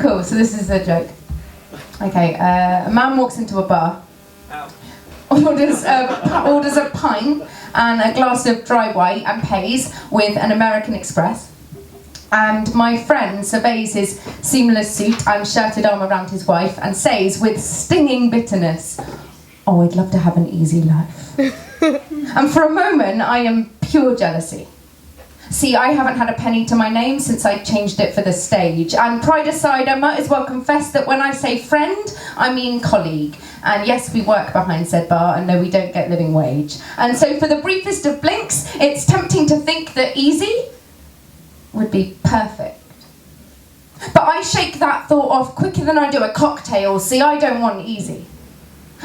Cool, so this is a joke. Okay, a man walks into a bar, orders a pint and a glass of dry white and pays with an American Express. And my friend surveys his seamless suit and shirted arm around his wife and says with stinging bitterness, "Oh, I'd love to have an easy life." And for a moment, I am pure jealousy. See, I haven't had a penny to my name since I changed it for the stage. And pride aside, I might as well confess that when I say friend, I mean colleague. And yes, we work behind said bar, and no, we don't get living wage. And so for the briefest of blinks, it's tempting to think that easy would be perfect. But I shake that thought off quicker than I do a cocktail. See, I don't want easy.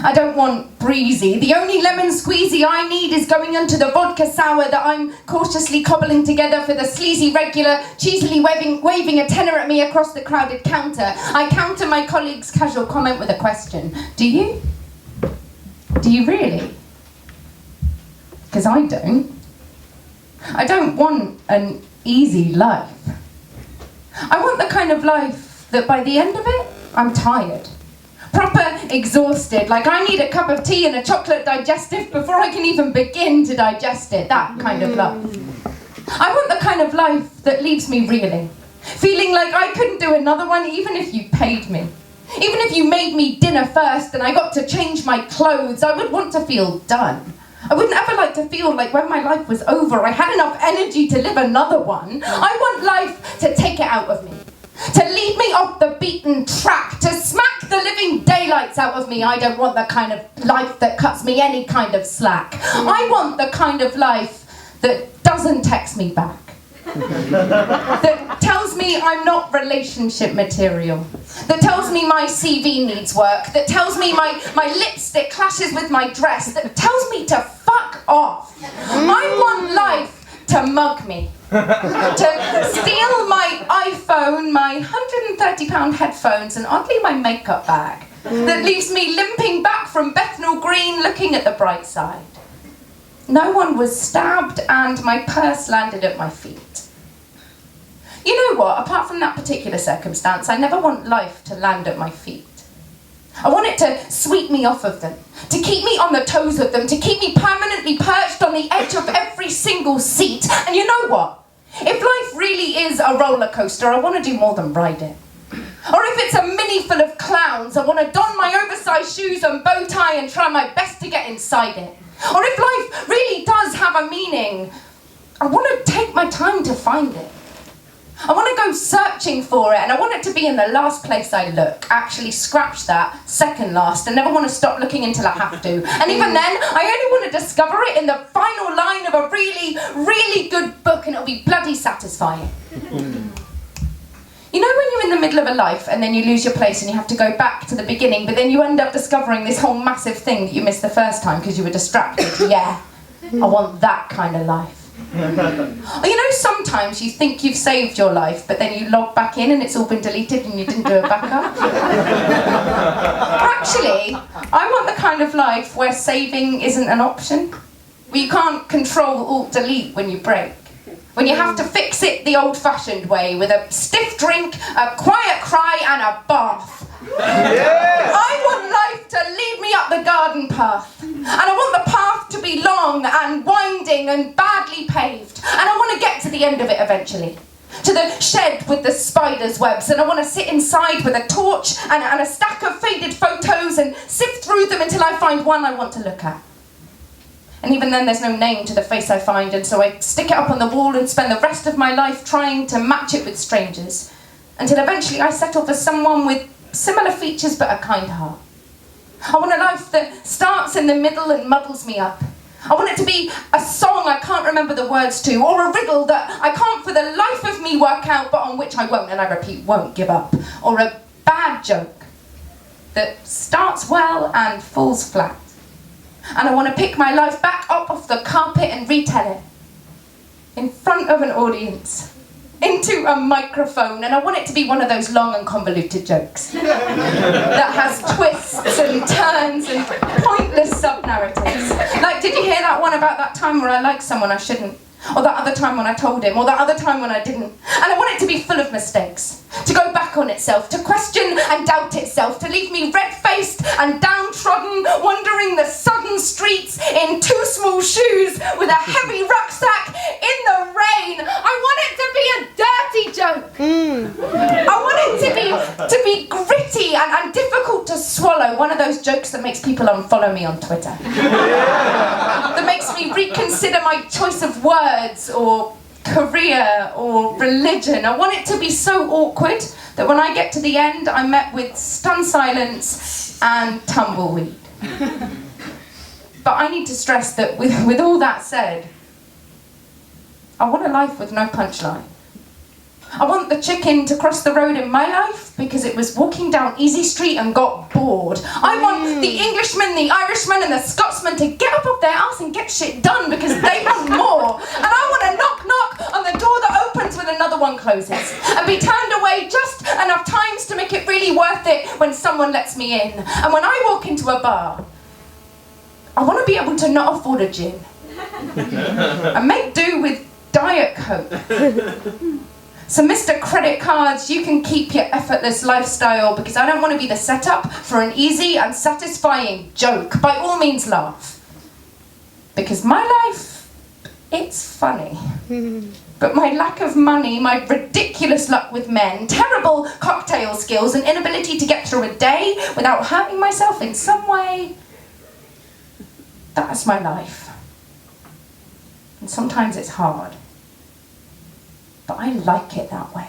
I don't want breezy. The only lemon squeezy I need is going into the vodka sour that I'm cautiously cobbling together for the sleazy regular, cheesily waving a tenner at me across the crowded counter. I counter my colleague's casual comment with a question. Do you? Do you really? Because I don't. I don't want an easy life. I want the kind of life that by the end of it, I'm tired. Proper exhausted, like I need a cup of tea and a chocolate digestive before I can even begin to digest it, that kind of life. I want the kind of life that leaves me reeling, feeling like I couldn't do another one even if you paid me. Even if you made me dinner first and I got to change my clothes, I would want to feel done. I wouldn't ever like to feel like when my life was over, I had enough energy to live another one. I want life to take it out of me. To lead me off the beaten track, to smack the living daylights out of me. I don't want the kind of life that cuts me any kind of slack. I want the kind of life that doesn't text me back. That tells me I'm not relationship material. That tells me my CV needs work. That tells me my lipstick clashes with my dress. That tells me to fuck off. I want life to mug me. To steal my iPhone, my £130 headphones, and oddly my makeup bag. That leaves me limping back from Bethnal Green looking at the bright side. No one was stabbed and my purse landed at my feet. You know what, apart from that particular circumstance, I never want life to land at my feet. I want it to sweep me off of them, to keep me on the toes of them, to keep me permanently perched on the edge of every single seat. And you know what? If life really is a roller coaster, I want to do more than ride it. Or if it's a mini full of clowns, I want to don my oversized shoes and bow tie and try my best to get inside it. Or if life really does have a meaning, I want to take my time to find it. I want to go searching for it, and I want it to be in the last place I look. Actually, scratch that, second last, and never want to stop looking until I have to. And even then, I only want to discover it in the final line of a really, really good book, and it'll be bloody satisfying. You know when you're in the middle of a life, and then you lose your place, and you have to go back to the beginning, but then you end up discovering this whole massive thing that you missed the first time because you were distracted? Yeah, I want that kind of life. You know, sometimes you think you've saved your life, but then you log back in and it's all been deleted and you didn't do a backup. Actually, I want the kind of life where saving isn't an option, where you can't control Alt-Delete when you break, when you have to fix it the old-fashioned way with a stiff drink, a quiet cry and a bath. Yeah. I want life to lead me up the garden path, and I want the path to be long and winding and badly paved, and I want to get to the end of it eventually, to the shed with the spider's webs, and I want to sit inside with a torch and a stack of faded photos and sift through them until I find one I want to look at. And even then there's no name to the face I find, and so I stick it up on the wall and spend the rest of my life trying to match it with strangers, until eventually I settle for someone with similar features but a kind heart. I want a life that starts in the middle and muddles me up. I want it to be a song I can't remember the words to, or a riddle that I can't for the life of me work out, but on which I won't, and I repeat, won't give up. Or a bad joke that starts well and falls flat. And I want to pick my life back up off the carpet and retell it in front of an audience, into a microphone, and I want it to be one of those long and convoluted jokes that has twists and turns and pointless sub-narratives. Like, did you hear that one about that time where I liked someone I shouldn't? Or that other time when I told him, or that other time when I didn't. And I want it to be full of mistakes, to go back on itself, to question and doubt itself, to leave me red-faced and downtrodden, wandering the southern streets in 2 small shoes with a heavy rucksack in the rain. I want it to be a dirty joke. I want it to be gritty and difficult to swallow. One of those jokes that makes people unfollow me on Twitter. That makes me reconsider my choice of words or career or religion. I want it to be so awkward that when I get to the end, I'm met with stunned silence and tumbleweed. But I need to stress that with all that said, I want a life with no punchline. I want the chicken to cross the road in my life because it was walking down Easy Street and got bored. I want the Englishman, the Irishman and the Scotsman to get up off their arse and get shit done because they want more. And I want to knock knock on the door that opens when another one closes and be turned away just enough times to make it really worth it when someone lets me in. And when I walk into a bar, I want to be able to not afford a gin and make do with Diet Coke. So Mr. Credit Cards, you can keep your effortless lifestyle because I don't want to be the setup for an easy and satisfying joke. By all means laugh. Because my life, it's funny. But my lack of money, my ridiculous luck with men, terrible cocktail skills and inability to get through a day without hurting myself in some way, that's my life. And sometimes it's hard. But I like it that way.